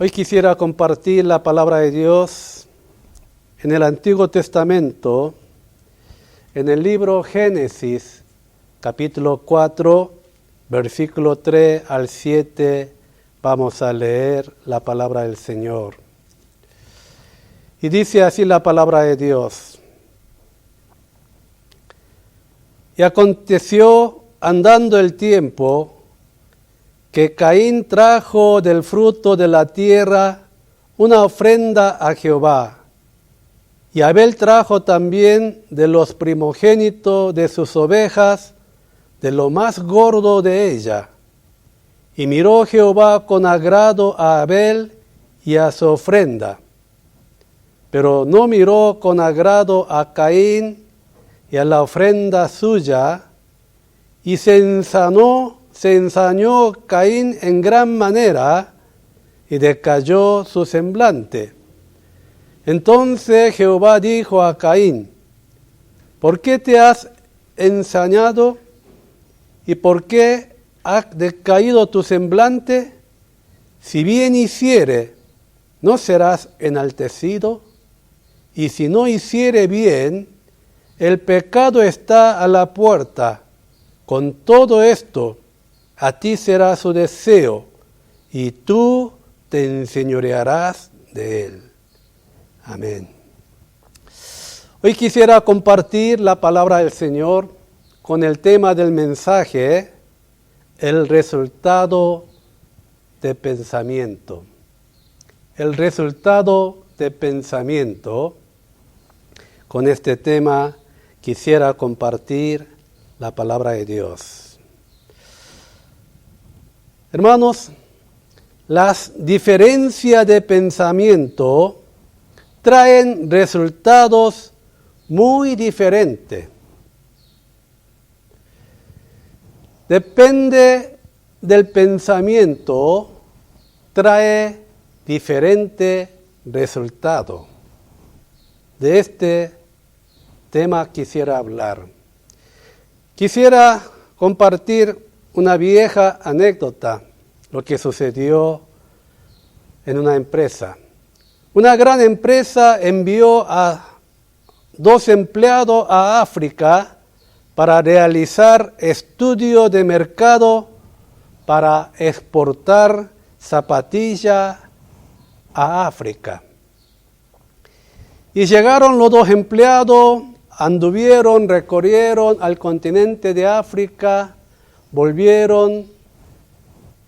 Hoy quisiera compartir la palabra de Dios en el Antiguo Testamento, en el libro Génesis, capítulo 4, versículo 3 al 7, vamos a leer la palabra del Señor. Y dice así la palabra de Dios. Y aconteció, andando el tiempo, que Caín trajo del fruto de la tierra una ofrenda a Jehová. Y Abel trajo también de los primogénitos de sus ovejas, de lo más gordo de ella. Y miró Jehová con agrado a Abel y a su ofrenda. Pero no miró con agrado a Caín y a la ofrenda suya, y se ensañó Caín en gran manera, y decayó su semblante. Entonces Jehová dijo a Caín: ¿por qué te has ensañado? ¿Y por qué ha decaído tu semblante? Si bien hiciere, ¿no serás enaltecido? Y si no hiciere bien, el pecado está a la puerta. Con todo esto, a ti será su deseo, y tú te enseñorearás de él. Amén. Hoy quisiera compartir la palabra del Señor con el tema del mensaje, el resultado de pensamiento. El resultado de pensamiento. Con este tema quisiera compartir la palabra de Dios. Hermanos, las diferencias de pensamiento traen resultados muy diferentes. Depende del pensamiento, trae diferente resultado. De este tema quisiera hablar. Quisiera compartir una vieja anécdota, lo que sucedió en una empresa. Una gran empresa envió a 2 empleados a África para realizar estudio de mercado para exportar zapatillas a África. Y llegaron los 2 empleados, anduvieron, recorrieron al continente de África, volvieron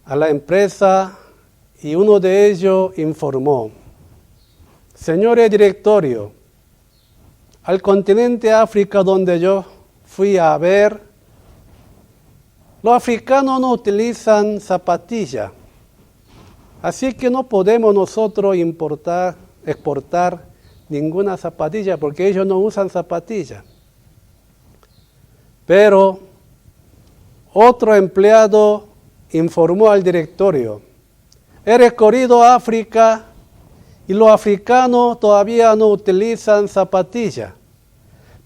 a la empresa y uno de ellos informó: señores directorio, al continente de África donde yo fui a ver, los africanos no utilizan zapatillas, así que no podemos nosotros exportar ninguna zapatilla porque ellos no usan zapatillas. Pero otro empleado informó al directorio: he recorrido África y los africanos todavía no utilizan zapatillas.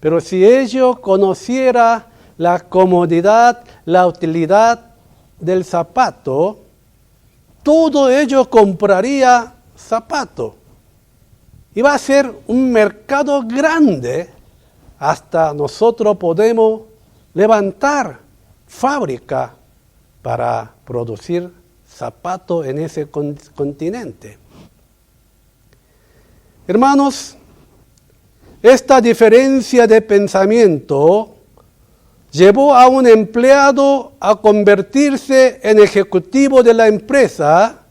Pero si ellos conocieran la comodidad, la utilidad del zapato, todo ellos compraría zapatos. Y va a ser un mercado grande, hasta nosotros podemos levantar fábrica para producir zapatos en ese continente. Hermanos, esta diferencia de pensamiento llevó a un empleado a convertirse en ejecutivo de la empresa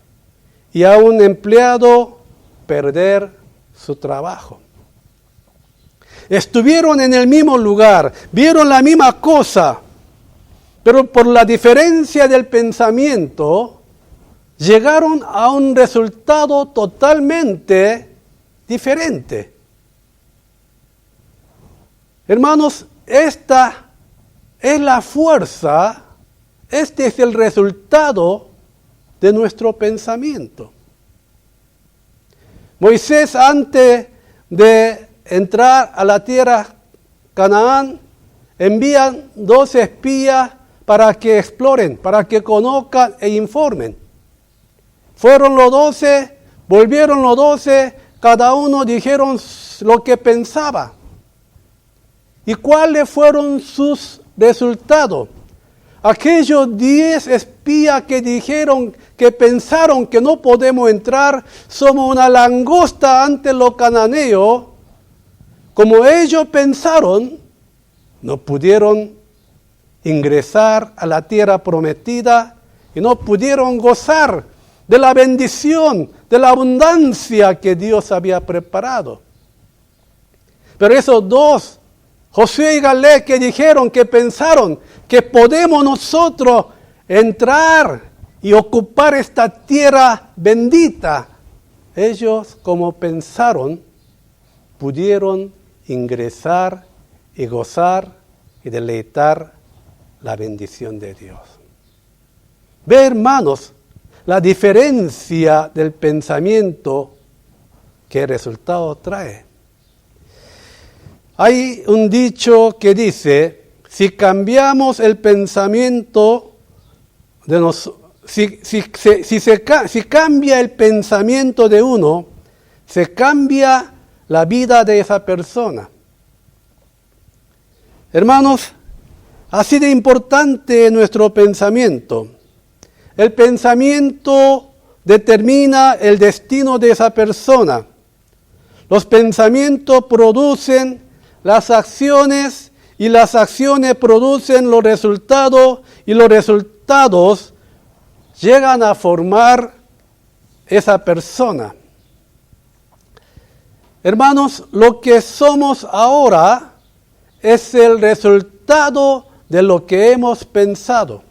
y a un empleado perder su trabajo. Estuvieron en el mismo lugar, vieron la misma cosa, pero por la diferencia del pensamiento, llegaron a un resultado totalmente diferente. Hermanos, esta es la fuerza, este es el resultado de nuestro pensamiento. Moisés, antes de entrar a la tierra Canaán, envían 12 espías para que exploren, para que conozcan e informen. Fueron los 12, Volvieron los 12, cada uno dijeron lo que pensaba. ¿Y cuáles fueron sus resultados? Aquellos 10 espías que dijeron, que pensaron que no podemos entrar, somos una langosta ante los cananeos. Como ellos pensaron, no pudieron ingresar a la tierra prometida y no pudieron gozar de la bendición, de la abundancia que Dios había preparado. Pero esos dos, Josué y Caleb, que dijeron, que pensaron que podemos nosotros entrar y ocupar esta tierra bendita, ellos, como pensaron, pudieron ingresar y gozar y deleitar la bendición de Dios. Ve, hermanos, la diferencia del pensamiento, qué resultado trae. Hay un dicho que dice, si cambiamos el pensamiento de si cambia el pensamiento de uno, se cambia la vida de esa persona. Hermanos, así de importante es nuestro pensamiento. El pensamiento determina el destino de esa persona. Los pensamientos producen las acciones y las acciones producen los resultados y los resultados llegan a formar esa persona. Hermanos, lo que somos ahora es el resultado de lo que hemos pensado.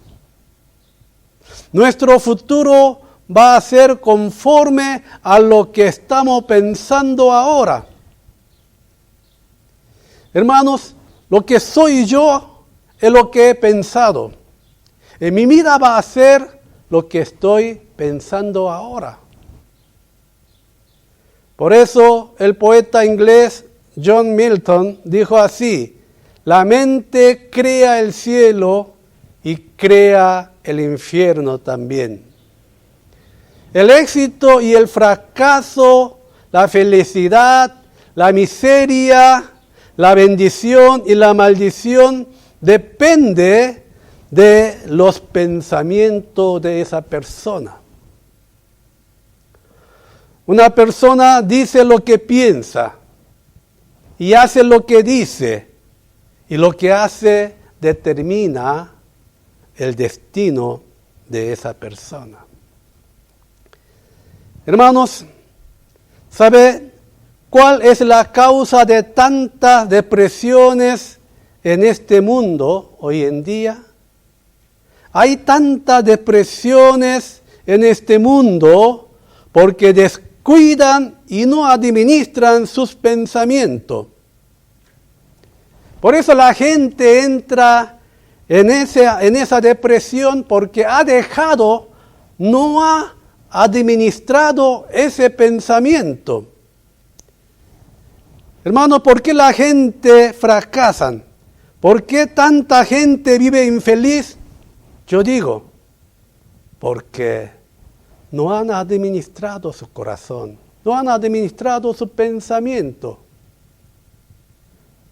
Nuestro futuro va a ser conforme a lo que estamos pensando ahora. Hermanos, lo que soy yo es lo que he pensado. En mi vida va a ser lo que estoy pensando ahora. Por eso el poeta inglés John Milton dijo así: la mente crea el cielo y crea el infierno también. El éxito y el fracaso, la felicidad, la miseria, la bendición y la maldición depende de los pensamientos de esa persona. Una persona dice lo que piensa y hace lo que dice, y lo que hace determina el destino de esa persona. Hermanos, ¿sabe cuál es la causa de tantas depresiones en este mundo hoy en día? Hay tantas depresiones en este mundo porque descuidan y no administran sus pensamientos. Por eso la gente entra en esa depresión porque no ha administrado ese pensamiento. Hermano, ¿por qué la gente fracasa? ¿Por qué tanta gente vive infeliz? Yo digo, porque no han administrado su corazón, no han administrado su pensamiento.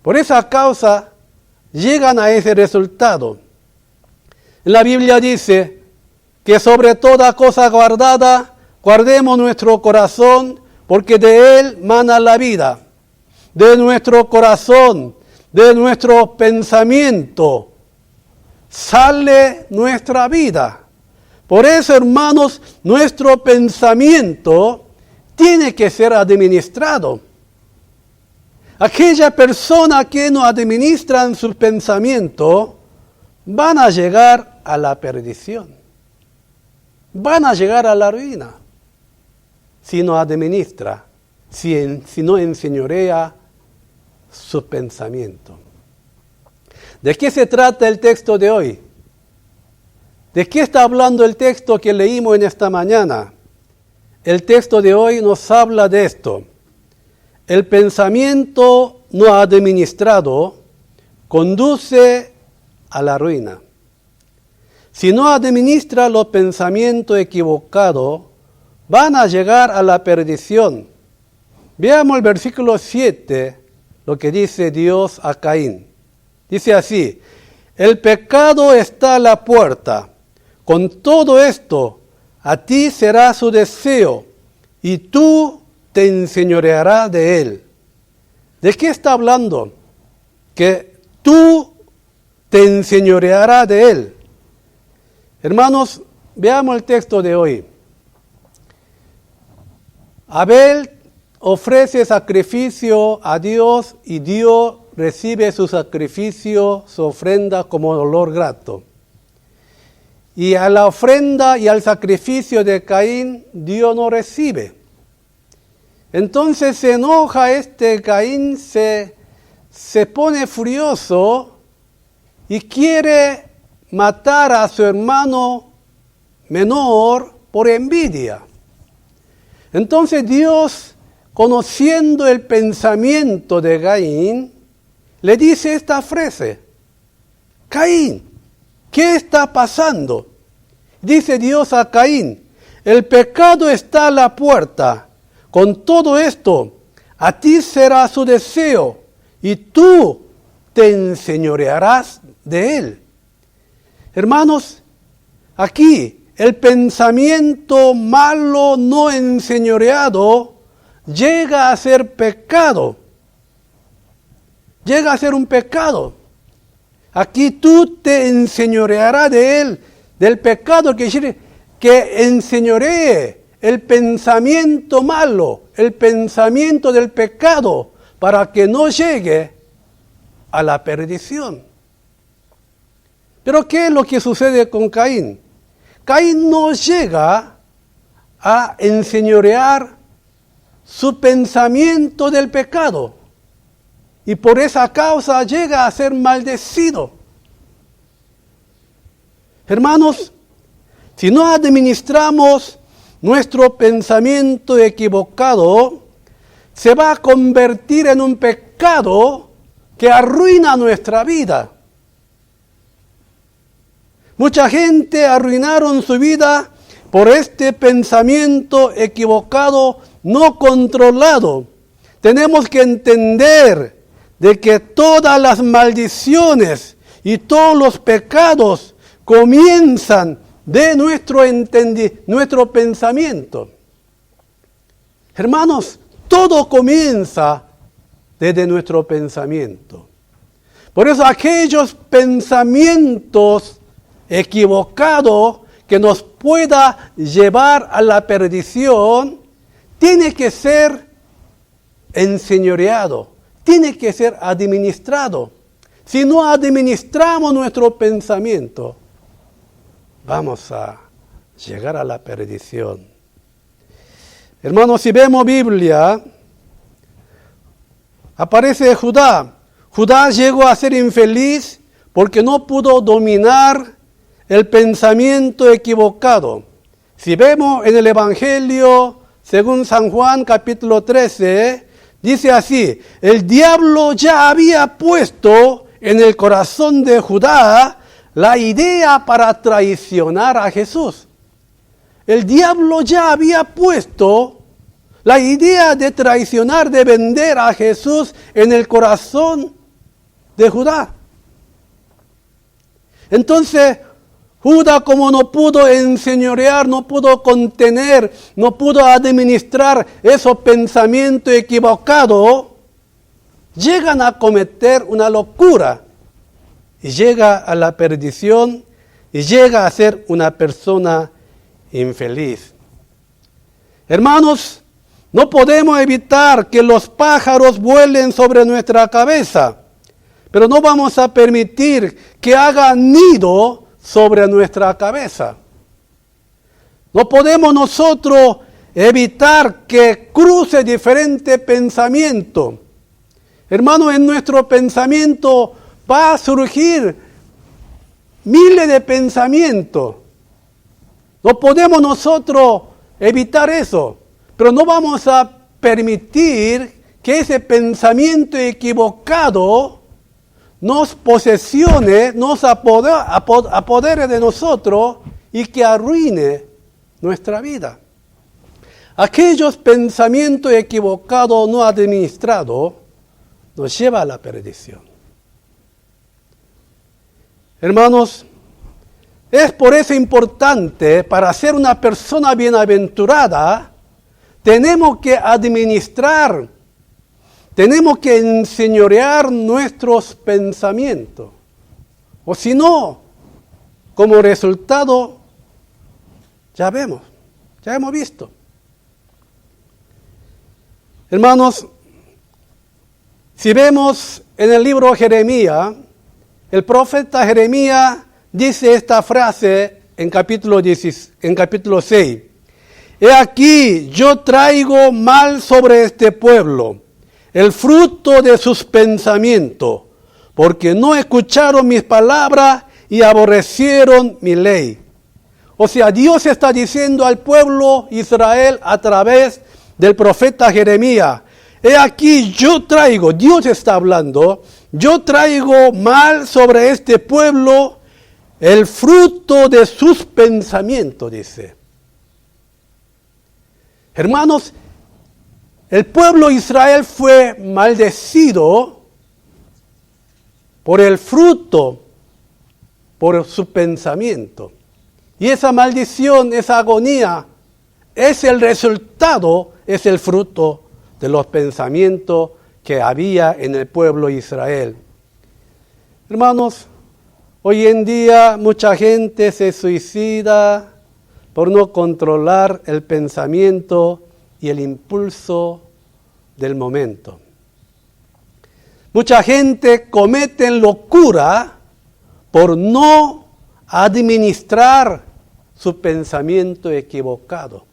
Por esa causa llegan a ese resultado. La Biblia dice que sobre toda cosa guardada, guardemos nuestro corazón, porque de él mana la vida. De nuestro corazón, de nuestro pensamiento, sale nuestra vida. Por eso, hermanos, nuestro pensamiento tiene que ser administrado. Aquella persona que no administran su pensamiento van a llegar a la perdición. Van a llegar a la ruina si no administra, si no enseñorea su pensamiento. ¿De qué se trata el texto de hoy? ¿De qué está hablando el texto que leímos en esta mañana? El texto de hoy nos habla de esto. El pensamiento no administrado conduce a la ruina. Si no administra los pensamientos equivocados, van a llegar a la perdición. Veamos el versículo 7, lo que dice Dios a Caín. Dice así: el pecado está a la puerta. Con todo esto, a ti será su deseo, y tú te enseñorearás de él. ¿De qué está hablando? Que tú te enseñorearás de él. Hermanos, veamos el texto de hoy. Abel ofrece sacrificio a Dios y Dios recibe su sacrificio, su ofrenda como olor grato. Y a la ofrenda y al sacrificio de Caín, Dios no recibe. Entonces se enoja Caín, se pone furioso y quiere matar a su hermano menor por envidia. Entonces Dios, conociendo el pensamiento de Caín, le dice esta frase: Caín, ¿qué está pasando? Dice Dios a Caín: el pecado está a la puerta. Con todo esto, a ti será su deseo, y tú te enseñorearás de él. Hermanos, aquí el pensamiento malo no enseñoreado llega a ser pecado. Llega a ser un pecado. Aquí tú te enseñorearás de él, del pecado, que enseñoree el pensamiento malo, el pensamiento del pecado, para que no llegue a la perdición. Pero ¿qué es lo que sucede con Caín? Caín no llega a enseñorear su pensamiento del pecado, y por esa causa llega a ser maldecido. Hermanos, si no administramos nuestro pensamiento equivocado, se va a convertir en un pecado que arruina nuestra vida. Mucha gente arruinaron su vida por este pensamiento equivocado, no controlado. Tenemos que entender de que todas las maldiciones y todos los pecados comienzan de nuestro pensamiento. Hermanos, todo comienza desde nuestro pensamiento. Por eso aquellos pensamientos equivocados que nos pueda llevar a la perdición, tiene que ser enseñoreado, tiene que ser administrado. Si no administramos nuestro pensamiento, vamos a llegar a la perdición. Hermanos, si vemos Biblia, aparece Judá. Judá llegó a ser infeliz porque no pudo dominar el pensamiento equivocado. Si vemos en el Evangelio, según San Juan capítulo 13, dice así: el diablo ya había puesto en el corazón de Judá la idea para traicionar a Jesús. El diablo ya había puesto la idea de traicionar, de vender a Jesús en el corazón de Judá. Entonces, Judá, como no pudo enseñorear, no pudo contener, no pudo administrar esos pensamientos equivocados, llegan a cometer una locura y llega a la perdición y llega a ser una persona infeliz. Hermanos, no podemos evitar que los pájaros vuelen sobre nuestra cabeza, pero no vamos a permitir que hagan nido sobre nuestra cabeza. No podemos nosotros evitar que cruce diferentes pensamientos. Hermanos, en nuestro pensamiento va a surgir miles de pensamientos. No podemos nosotros evitar eso, pero no vamos a permitir que ese pensamiento equivocado nos posesione, nos apodere de nosotros y que arruine nuestra vida. aquellos pensamientos equivocados no administrados nos llevan a la perdición. Hermanos, es por eso importante, para ser una persona bienaventurada, tenemos que administrar, tenemos que enseñorear nuestros pensamientos. O si no, como resultado, ya hemos visto. Hermanos, si vemos en el libro de Jeremías, el profeta Jeremías dice esta frase en capítulo 6. He aquí, yo traigo mal sobre este pueblo, el fruto de sus pensamientos, porque no escucharon mis palabras y aborrecieron mi ley. O sea, Dios está diciendo al pueblo Israel a través del profeta Jeremías, he aquí yo traigo, Dios está hablando, yo traigo mal sobre este pueblo el fruto de sus pensamientos, dice. Hermanos, el pueblo de Israel fue maldecido por el fruto, por su pensamiento. Y esa maldición, esa agonía, es el resultado, es el fruto de los pensamientos que había en el pueblo de Israel. Hermanos, hoy en día mucha gente se suicida por no controlar el pensamiento y el impulso del momento. Mucha gente comete locura por no administrar su pensamiento equivocado.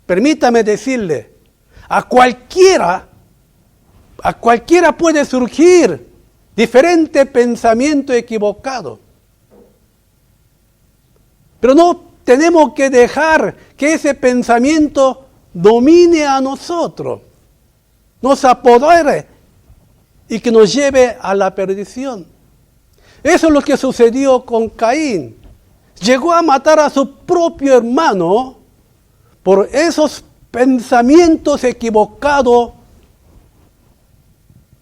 Permítame decirle, a cualquiera puede surgir diferente pensamiento equivocado. Pero no tenemos que dejar que ese pensamiento domine a nosotros, nos apodere y que nos lleve a la perdición. Eso es lo que sucedió con Caín. Llegó a matar a su propio hermano por esos pensamientos equivocados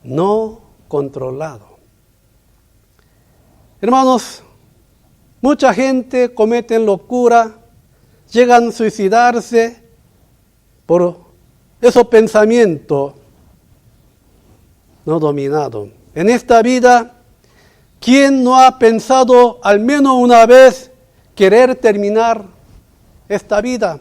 no controlados. Hermanos, mucha gente comete locura, llegan a suicidarse por esos pensamientos no dominados. En esta vida, ¿quién no ha pensado al menos una vez querer terminar esta vida?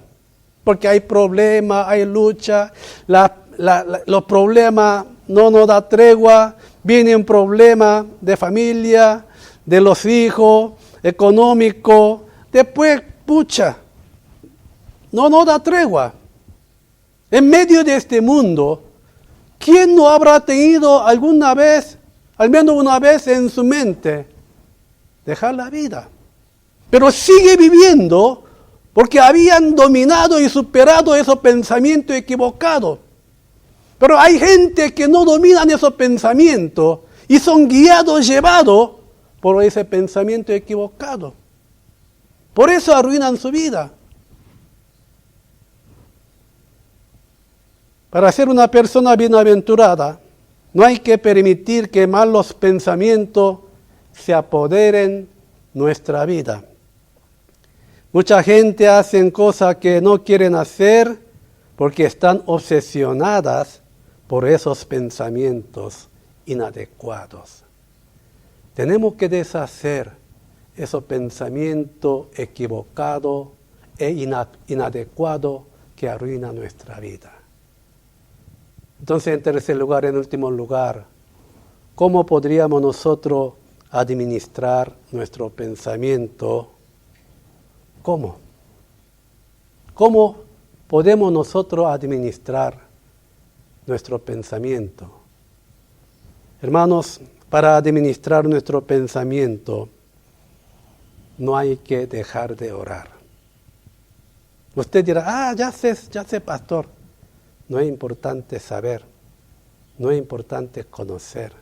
Porque hay problemas, hay lucha, los problemas no nos da tregua, viene un problema de familia, de los hijos, económico, después, no nos da tregua. En medio de este mundo, ¿quién no habrá tenido alguna vez, al menos una vez en su mente, dejar la vida? Pero sigue viviendo porque habían dominado y superado esos pensamientos equivocados. Pero hay gente que no dominan esos pensamientos y son guiados, llevados por ese pensamiento equivocado. Por eso arruinan su vida. Para ser una persona bienaventurada, no hay que permitir que malos pensamientos se apoderen nuestra vida. Mucha gente hace cosas que no quieren hacer porque están obsesionadas por esos pensamientos inadecuados. Tenemos que deshacer esos pensamientos equivocados e inadecuados que arruinan nuestra vida. Entonces, en tercer lugar, en último lugar, ¿cómo podríamos nosotros administrar nuestro pensamiento? ¿Cómo? ¿Cómo podemos nosotros administrar nuestro pensamiento? Hermanos, para administrar nuestro pensamiento no hay que dejar de orar. Usted dirá, ya sé, pastor. No es importante saber, no es importante conocer.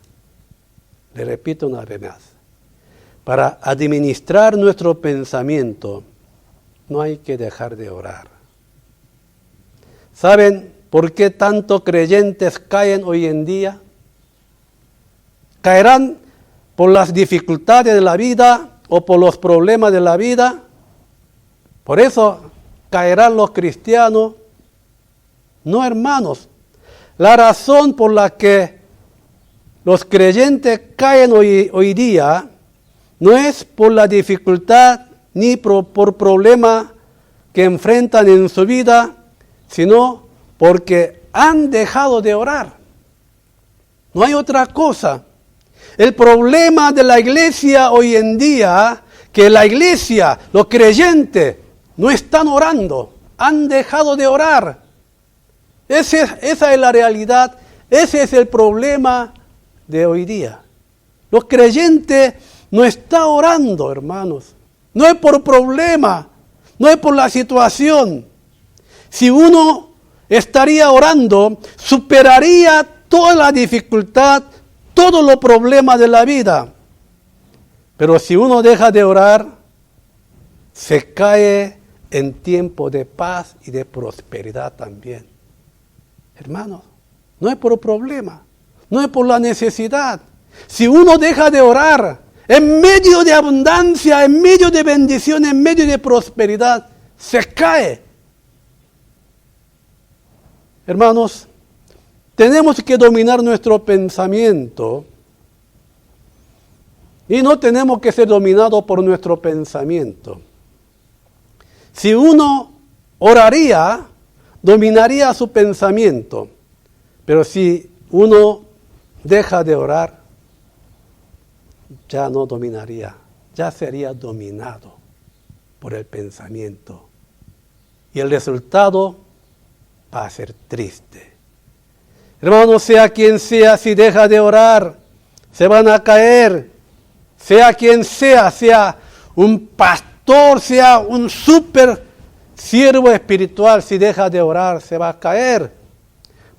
Le repito una vez más, para administrar nuestro pensamiento no hay que dejar de orar. ¿Saben por qué tantos creyentes caen hoy en día? ¿Caerán por las dificultades de la vida o por los problemas de la vida? Por eso caerán los cristianos. No, hermanos. La razón por la que los creyentes caen hoy día no es por la dificultad ni por problemas que enfrentan en su vida, sino porque han dejado de orar. No hay otra cosa. El problema de la iglesia hoy en día, que la iglesia, los creyentes, no están orando, han dejado de orar. Esa es la realidad, ese es el problema de hoy día. Los creyentes no están orando, hermanos. No es por problema, no es por la situación. Si uno estaría orando, superaría toda la dificultad, todos los problemas de la vida. Pero si uno deja de orar, se cae en tiempo de paz y de prosperidad también. Hermanos, no es por problema, no es por la necesidad. Si uno deja de orar, en medio de abundancia, en medio de bendición, en medio de prosperidad, se cae. Hermanos, tenemos que dominar nuestro pensamiento y no tenemos que ser dominados por nuestro pensamiento. Si uno oraría, dominaría su pensamiento, pero si uno deja de orar, ya no dominaría, ya sería dominado por el pensamiento. Y el resultado va a ser triste. Hermano, sea quien sea, si deja de orar, se van a caer. Sea quien sea un pastor, sea un super siervo espiritual, si deja de orar, se va a caer.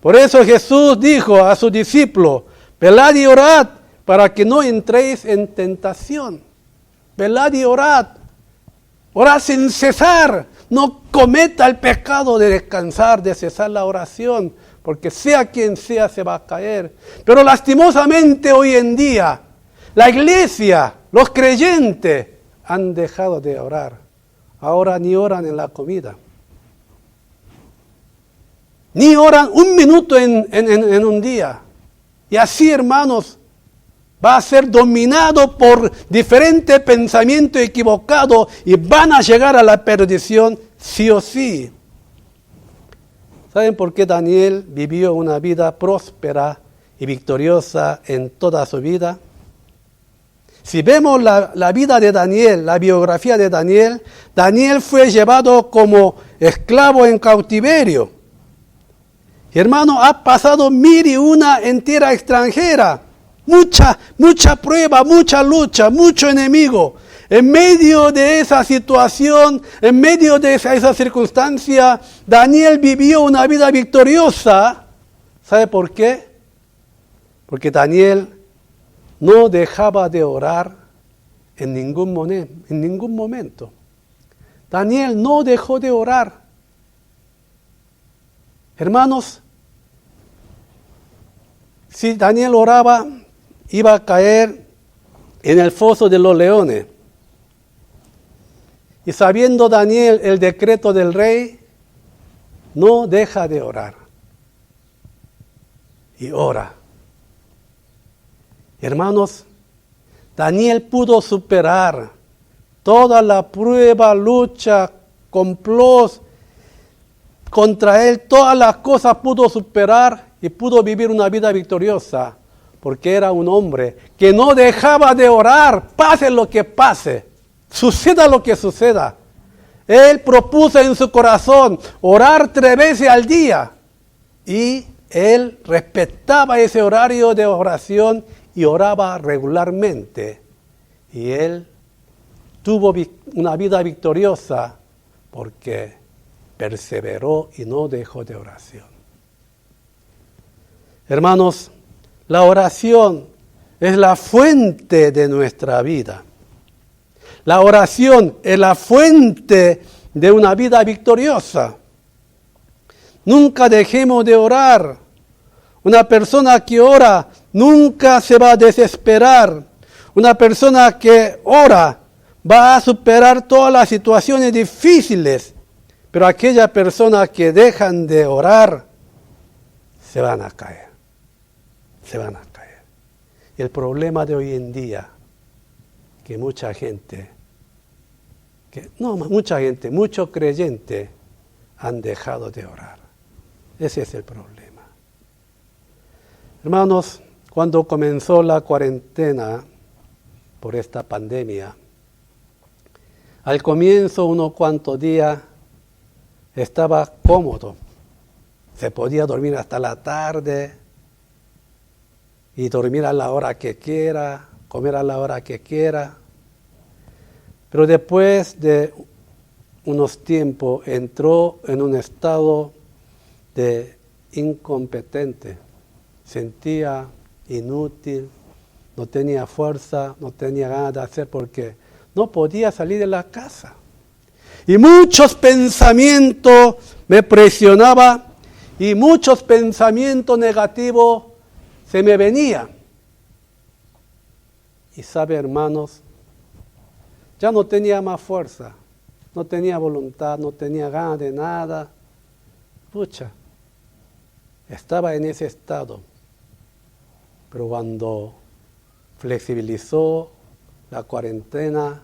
Por eso Jesús dijo a sus discípulos, velad y orad, para que no entréis en tentación. Velad y orad. Orad sin cesar. No cometa el pecado de descansar, de cesar la oración, porque sea quien sea se va a caer. Pero lastimosamente hoy en día, la iglesia, los creyentes, han dejado de orar. Ahora ni oran en la comida. Ni oran un minuto en un día. Y así, hermanos, va a ser dominado por diferentes pensamientos equivocados y van a llegar a la perdición sí o sí. ¿Saben por qué Daniel vivió una vida próspera y victoriosa en toda su vida? Si vemos la vida de Daniel, la biografía de Daniel, Daniel fue llevado como esclavo en cautiverio. Y hermano, ha pasado 1001 en tierra extranjera. Mucha prueba, mucha lucha, mucho enemigo. En medio de esa situación, en medio de esa circunstancia, Daniel vivió una vida victoriosa. ¿Sabe por qué? Porque Daniel no dejaba de orar en ningún momento. Daniel no dejó de orar. Hermanos, si Daniel oraba, iba a caer en el foso de los leones. Y sabiendo Daniel el decreto del rey, no deja de orar. Y ora. Hermanos, Daniel pudo superar toda la prueba, lucha, complot contra él, todas las cosas pudo superar y pudo vivir una vida victoriosa, porque era un hombre que no dejaba de orar, pase lo que pase, suceda lo que suceda. Él propuso en su corazón orar 3 veces al día y él respetaba ese horario de oración y oraba regularmente. Y él tuvo una vida victoriosa porque perseveró y no dejó de oración. Hermanos, la oración es la fuente de nuestra vida. La oración es la fuente de una vida victoriosa. Nunca dejemos de orar. Una persona que ora nunca se va a desesperar. Una persona que ora va a superar todas las situaciones difíciles. Pero aquellas personas que dejan de orar se van a caer. Se van a caer. Y el problema de hoy en día, que muchos creyentes han dejado de orar. Ese es el problema. Hermanos, cuando comenzó la cuarentena por esta pandemia, al comienzo, unos cuantos días, estaba cómodo. Se podía dormir hasta la tarde y dormir a la hora que quiera, comer a la hora que quiera. Pero después de unos tiempos entró en un estado de incompetente. Sentía inútil, no tenía fuerza, no tenía ganas de hacer porque no podía salir de la casa. Y muchos pensamientos me presionaban y muchos pensamientos negativos se me venían. Y sabe, hermanos, ya no tenía más fuerza, no tenía voluntad, no tenía ganas de nada. Estaba en ese estado. Pero cuando flexibilizó la cuarentena,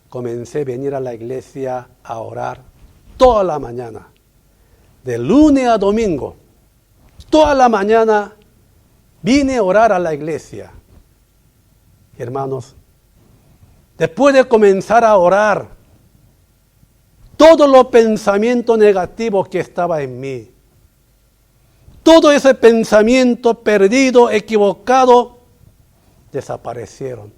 comencé a venir a la iglesia a orar toda la mañana, de lunes a domingo. Toda la mañana vine a orar a la iglesia. Hermanos, después de comenzar a orar, todos los pensamientos negativos que estaban en mí, todo ese pensamiento perdido, equivocado, desaparecieron.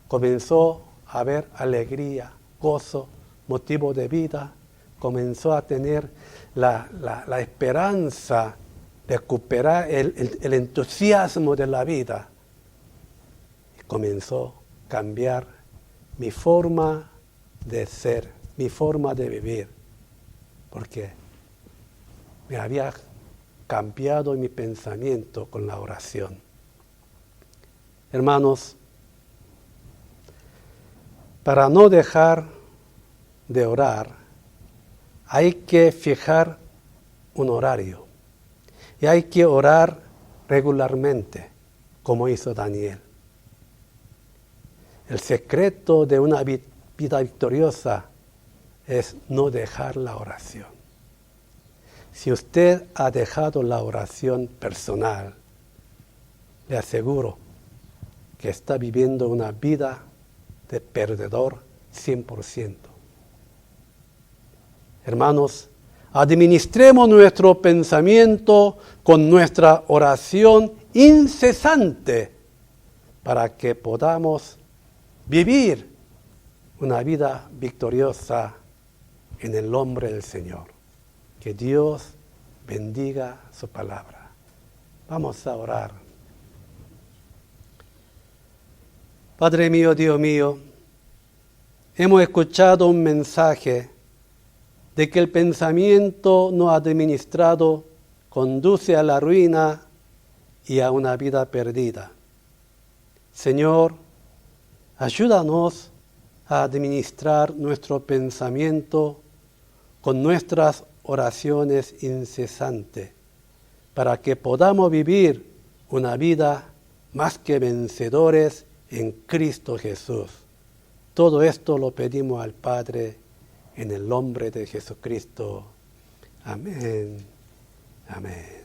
Comenzó a haber alegría, gozo, motivo de vida. Comenzó a tener la esperanza de recuperar el entusiasmo de la vida. Y comenzó a cambiar mi forma de ser, mi forma de vivir. Porque me había cambiado mi pensamiento con la oración. Hermanos, para no dejar de orar, hay que fijar un horario. Y hay que orar regularmente, como hizo Daniel. El secreto de una vida victoriosa es no dejar la oración. Si usted ha dejado la oración personal, le aseguro que está viviendo una vida de perdedor 100%. Hermanos, administremos nuestro pensamiento con nuestra oración incesante para que podamos vivir una vida victoriosa en el nombre del Señor. Que Dios bendiga su palabra. Vamos a orar. Padre mío, Dios mío, hemos escuchado un mensaje de que el pensamiento no administrado conduce a la ruina y a una vida perdida. Señor, ayúdanos a administrar nuestro pensamiento con nuestras oraciones incesantes, para que podamos vivir una vida más que vencedores en Cristo Jesús. Todo esto lo pedimos al Padre en el nombre de Jesucristo. Amén. Amén.